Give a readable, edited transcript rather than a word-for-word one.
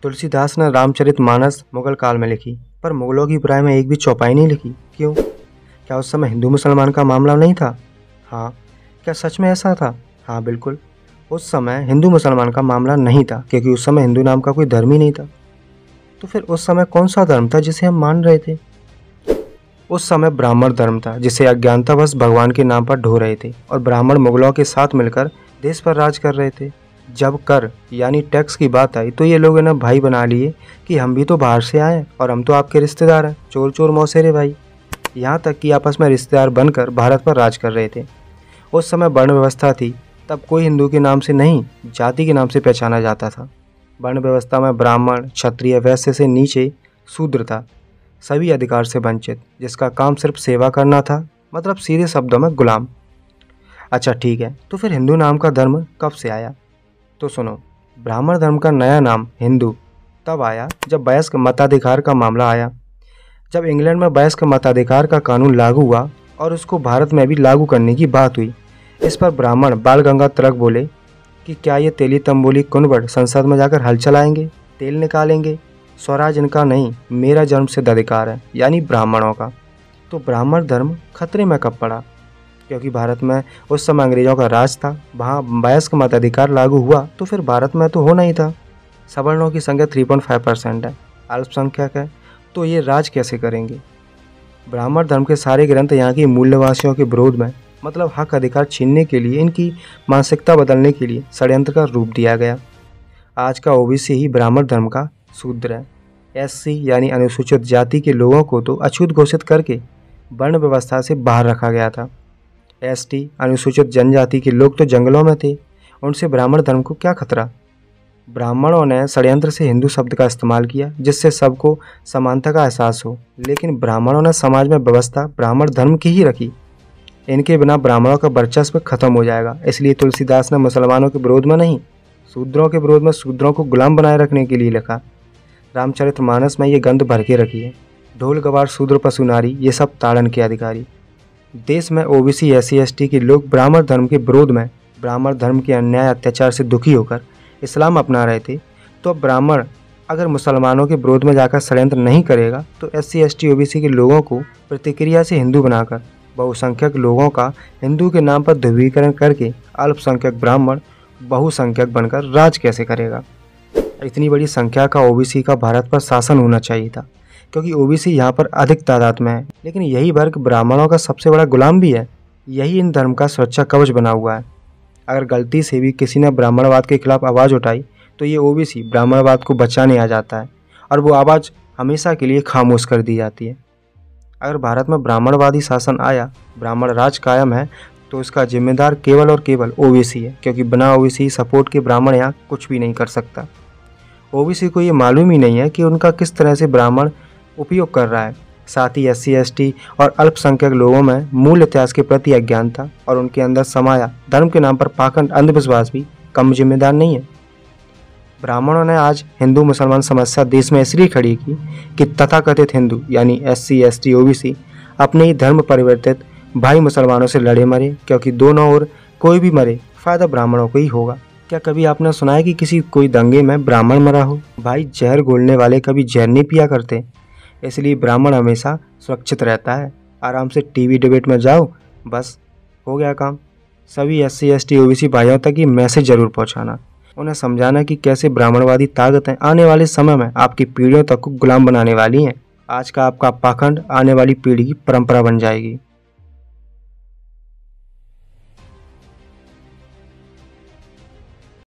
तुलसीदास ने रामचरितमानस मुगल काल में लिखी, पर मुगलों की बुराई में एक भी चौपाई नहीं लिखी। क्यों? क्या उस समय हिंदू मुसलमान का मामला नहीं था? हाँ। क्या सच में ऐसा था? हाँ बिल्कुल। उस समय हिंदू मुसलमान का मामला नहीं था, क्योंकि उस समय हिंदू नाम का कोई धर्म ही नहीं था। तो फिर उस समय कौन सा धर्म था जिसे हम मान रहे थे? उस समय ब्राह्मण धर्म था, जिसे अज्ञानतावश भगवान के नाम पर ढो रहे थे, और ब्राह्मण मुगलों के साथ मिलकर देश पर राज कर रहे थे। जब कर यानी टैक्स की बात आई तो ये लोग इन्हें भाई बना लिए कि हम भी तो बाहर से आए और हम तो आपके रिश्तेदार हैं, चोर चोर मौसेरे भाई। यहाँ तक कि आपस में रिश्तेदार बनकर भारत पर राज कर रहे थे। उस समय वर्ण व्यवस्था थी, तब कोई हिंदू के नाम से नहीं, जाति के नाम से पहचाना जाता था। वर्ण व्यवस्था में ब्राह्मण, क्षत्रिय, वैश्य से नीचे शूद्र था, सभी अधिकार से वंचित, जिसका काम सिर्फ सेवा करना था, मतलब सीधे शब्दों में गुलाम। अच्छा ठीक है, तो फिर हिंदू नाम का धर्म कब से आया? तो सुनो, ब्राह्मण धर्म का नया नाम हिंदू तब आया जब वयस्क मताधिकार का मामला आया। जब इंग्लैंड में वयस्क मताधिकार का कानून लागू हुआ और उसको भारत में भी लागू करने की बात हुई, इस पर ब्राह्मण बाल गंगाधर तिलक बोले कि क्या ये तेली तंबोली कुनबड़ संसद में जाकर हल चलाएंगे, तेल निकालेंगे? स्वराज इनका नहीं, मेरा जन्म सिद्ध अधिकार है, यानी ब्राह्मणों का। तो ब्राह्मण धर्म खतरे में कब पड़ा? क्योंकि भारत में उस समय अंग्रेजों का राज था, वहाँ वयस्क मताधिकार लागू हुआ तो फिर भारत में तो होना ही था। सवर्णों की संख्या 3.5% है, अल्पसंख्यक है, तो ये राज कैसे करेंगे? ब्राह्मण धर्म के सारे ग्रंथ यहाँ के मूल्यवासियों के विरोध में, मतलब हक अधिकार छीनने के लिए, इनकी मानसिकता बदलने के लिए षड्यंत्र का रूप दिया गया। आज का ओबीसी ही ब्राह्मण धर्म का शूद्र है। एससी यानी अनुसूचित जाति के लोगों को तो अछूत घोषित करके वर्ण व्यवस्था से बाहर रखा गया था। एसटी अनुसूचित जनजाति के लोग तो जंगलों में थे, उनसे ब्राह्मण धर्म को क्या खतरा? ब्राह्मणों ने षड्यंत्र से हिंदू शब्द का इस्तेमाल किया, जिससे सबको समानता का एहसास हो, लेकिन ब्राह्मणों ने समाज में व्यवस्था ब्राह्मण धर्म की ही रखी। इनके बिना ब्राह्मणों का वर्चस्व खत्म हो जाएगा। इसलिए तुलसीदास ने मुसलमानों के विरोध में नहीं, शूद्रों के विरोध में शूद्रों को गुलाम बनाए रखने के लिए लिखा। रामचरितमानस में ये गंध भर के रखी है। ढोल गवार शूद्र पशु नारी, ये सब ताड़न के अधिकारी। देश में ओबीसी एससी एसटी के लोग ब्राह्मण धर्म के विरोध में, ब्राह्मण धर्म के अन्याय अत्याचार से दुखी होकर इस्लाम अपना रहे थे। तो अब ब्राह्मण अगर मुसलमानों के विरोध में जाकर षड्यंत्र नहीं करेगा तो एससी एसटी ओबीसी के लोगों को प्रतिक्रिया से हिंदू बनाकर, बहुसंख्यक लोगों का हिंदू के नाम पर ध्रुवीकरण करके अल्पसंख्यक ब्राह्मण बहुसंख्यक बनकर राज कैसे करेगा? इतनी बड़ी संख्या का ओबीसी का भारत पर शासन होना चाहिए था, क्योंकि ओबीसी यहाँ पर अधिक तादाद में है, लेकिन यही वर्ग ब्राह्मणों का सबसे बड़ा गुलाम भी है। यही इन धर्म का सुरक्षा कवच बना हुआ है। अगर गलती से भी किसी ने ब्राह्मणवाद के खिलाफ आवाज़ उठाई तो ये ओबीसी ब्राह्मणवाद को बचाने आ जाता है और वो आवाज़ हमेशा के लिए खामोश कर दी जाती है। अगर भारत में ब्राह्मणवादी शासन आया, ब्राह्मण राज कायम है, तो इसका जिम्मेदार केवल और केवल ओबीसी है, क्योंकि बिना ओबीसी सपोर्ट के ब्राह्मण यहाँ कुछ भी नहीं कर सकता। ओबीसी को ये मालूम ही नहीं है कि उनका किस तरह से ब्राह्मण उपयोग कर रहा है। साथ ही एससी एसटी और अल्पसंख्यक लोगों में मूल इतिहास के प्रति अज्ञानता और उनके अंदर समाया धर्म के नाम पर पाखंड अंधविश्वास भी कम जिम्मेदार नहीं है। ब्राह्मणों ने आज हिंदू मुसलमान समस्या देश में इसलिए खड़ी की कि तथाकथित हिंदू यानी एससी एसटी ओबीसी अपने ही धर्म परिवर्तित भाई मुसलमानों से लड़े मरे, क्योंकि दोनों ओर कोई भी मरे फायदा ब्राह्मणों को ही होगा। क्या कभी आपने सुना है कि कोई दंगे में ब्राह्मण मरा हो? भाई जहर घोलने वाले कभी जहर नहीं पिया करते, इसलिए ब्राह्मण हमेशा सुरक्षित रहता है। आराम से टीवी डिबेट में जाओ, बस हो गया काम। सभी एससी एसटी ओबीसी भाइयों तक ये मैसेज जरूर पहुंचाना, उन्हें समझाना कि कैसे ब्राह्मणवादी ताकतें आने वाले समय में आपकी पीढ़ियों तक को गुलाम बनाने वाली हैं। आज का आपका पाखंड आने वाली पीढ़ी की परंपरा बन जाएगी।